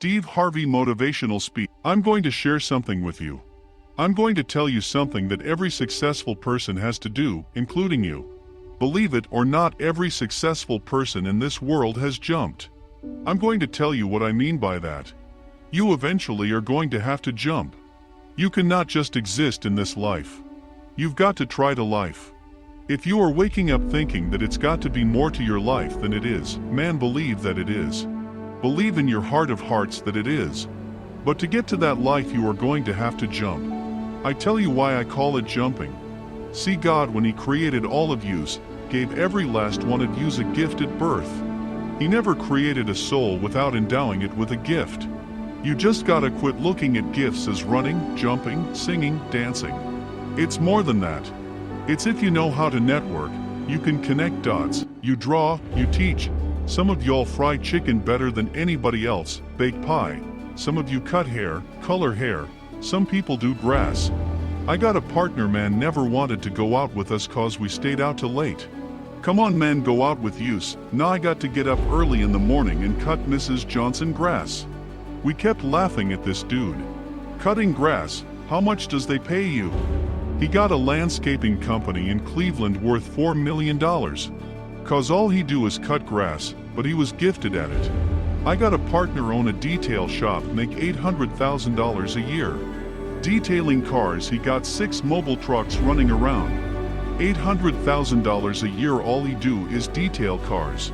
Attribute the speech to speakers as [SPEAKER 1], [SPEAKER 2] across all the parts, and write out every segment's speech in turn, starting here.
[SPEAKER 1] Steve Harvey motivational speech. I'm going to share something with you. I'm going to tell you something that every successful person has to do, including you. Believe it or not, every successful person in this world has jumped. I'm going to tell you what I mean by that. You eventually are going to have to jump. You cannot just exist in this life. You've got to try to life. If you are waking up thinking that it's got to be more to your life than it is, man, believe that it is. Believe in your heart of hearts that it is. But to get to that life, you are going to have to jump. I tell you why I call it jumping. See, God, when He created all of yous, gave every last one of yous a gift at birth. He never created a soul without endowing it with a gift. You just gotta quit looking at gifts as running, jumping, singing, dancing. It's more than that. It's if you know how to network, you can connect dots, you draw, you teach. Some of y'all fry chicken better than anybody else, bake pie. Some of you cut hair, color hair. Some people do grass. I got a partner, man, never wanted to go out with us cause we stayed out too late. Come on, man, go out with use. Now I got to get up early in the morning and cut Mrs. Johnson grass. We kept laughing at this dude. Cutting grass, how much does they pay you? He got a landscaping company in Cleveland worth $4 million. Cause all he do is cut grass, but he was gifted at it. I got a partner own a detail shop, make $800,000 a year. Detailing cars, he got 6 mobile trucks running around. $800,000 a year, all he do is detail cars.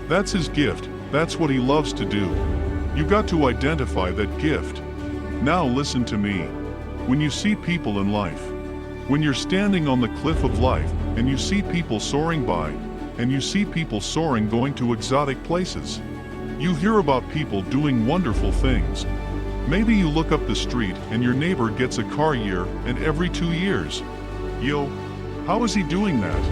[SPEAKER 1] That's his gift, that's what he loves to do. You got to identify that gift. Now listen to me. When you see people in life, when you're standing on the cliff of life, and you see people soaring by, and you see people soaring going to exotic places. You hear about people doing wonderful things. Maybe you look up the street and your neighbor gets a car year and every 2 years. Yo, how is he doing that?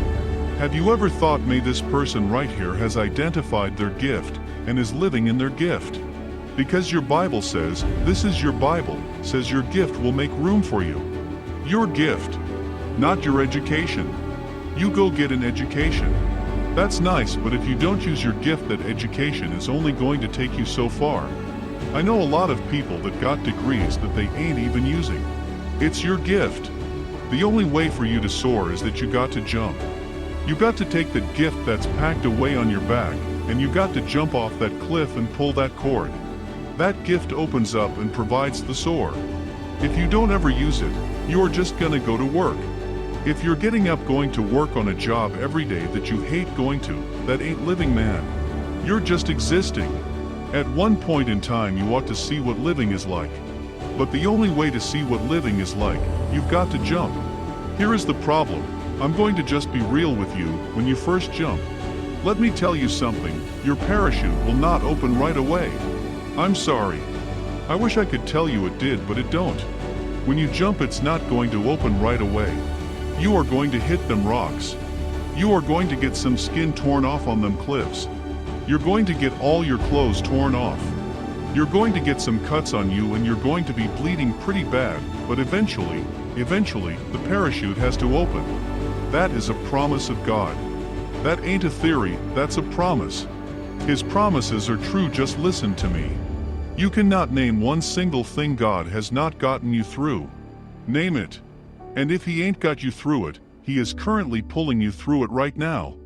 [SPEAKER 1] Have you ever thought, maybe this person right here has identified their gift and is living in their gift? Because your Bible says, this is your Bible, says your gift will make room for you. Your gift, not your education. You go get an education. That's nice, but if you don't use your gift, that education is only going to take you so far. I know a lot of people that got degrees that they ain't even using. It's your gift. The only way for you to soar is that you got to jump. You got to take that gift that's packed away on your back, and you got to jump off that cliff and pull that cord. That gift opens up and provides the soar. If you don't ever use it, you are just gonna go to work. If you're getting up going to work on a job every day that you hate going to, that ain't living, man. You're just existing. At one point in time you ought to see what living is like. But the only way to see what living is like, you've got to jump. Here is the problem. I'm going to just be real with you. When you first jump, let me tell you something, your parachute will not open right away. I'm sorry. I wish I could tell you it did, but it don't. When you jump, it's not going to open right away. You are going to hit them rocks. You are going to get some skin torn off on them cliffs. You're going to get all your clothes torn off. You're going to get some cuts on you and you're going to be bleeding pretty bad, but eventually, the parachute has to open. That is a promise of God. That ain't a theory, that's a promise. His promises are true, just listen to me. You cannot name one single thing God has not gotten you through. Name it. And if He ain't got you through it, He is currently pulling you through it right now.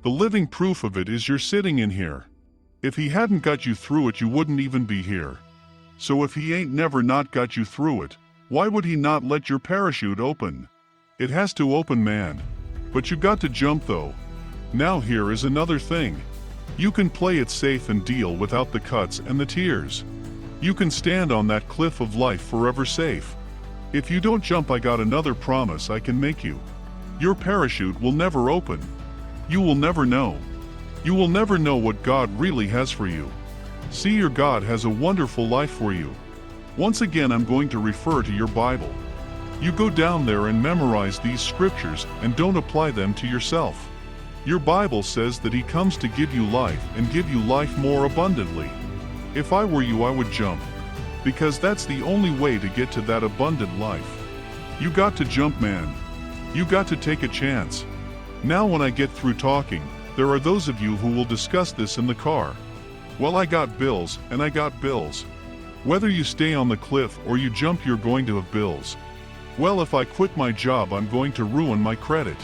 [SPEAKER 1] The living proof of it is you're sitting in here. If He hadn't got you through it, you wouldn't even be here. So if He ain't never not got you through it, why would He not let your parachute open? It has to open, man. But you got to jump though. Now here is another thing. You can play it safe and deal without the cuts and the tears. You can stand on that cliff of life forever safe. If you don't jump, I got another promise I can make you. Your parachute will never open. You will never know. You will never know what God really has for you. See, your God has a wonderful life for you. Once again, I'm going to refer to your Bible. You go down there and memorize these scriptures and don't apply them to yourself. Your Bible says that He comes to give you life and give you life more abundantly. If I were you, I would jump. Because that's the only way to get to that abundant life. You got to jump, man. You got to take a chance. Now when I get through talking, there are those of you who will discuss this in the car. Well, I got bills, and I got bills. Whether you stay on the cliff or you jump, you're going to have bills. Well, if I quit my job, I'm going to ruin my credit.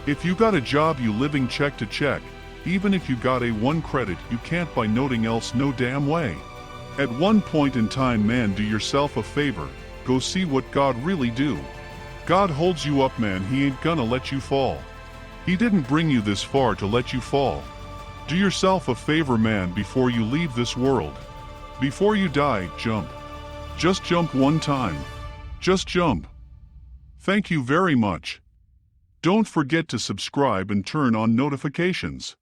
[SPEAKER 1] If you got a job, you living check to check. Even if you got a 1 credit, you can't buy nothing else no damn way. At one point in time, man, do yourself a favor. Go see what God really do. God holds you up, man. He ain't gonna let you fall. He didn't bring you this far to let you fall. Do yourself a favor, man, before you leave this world. Before you die, jump. Just jump one time. Just jump. Thank you very much. Don't forget to subscribe and turn on notifications.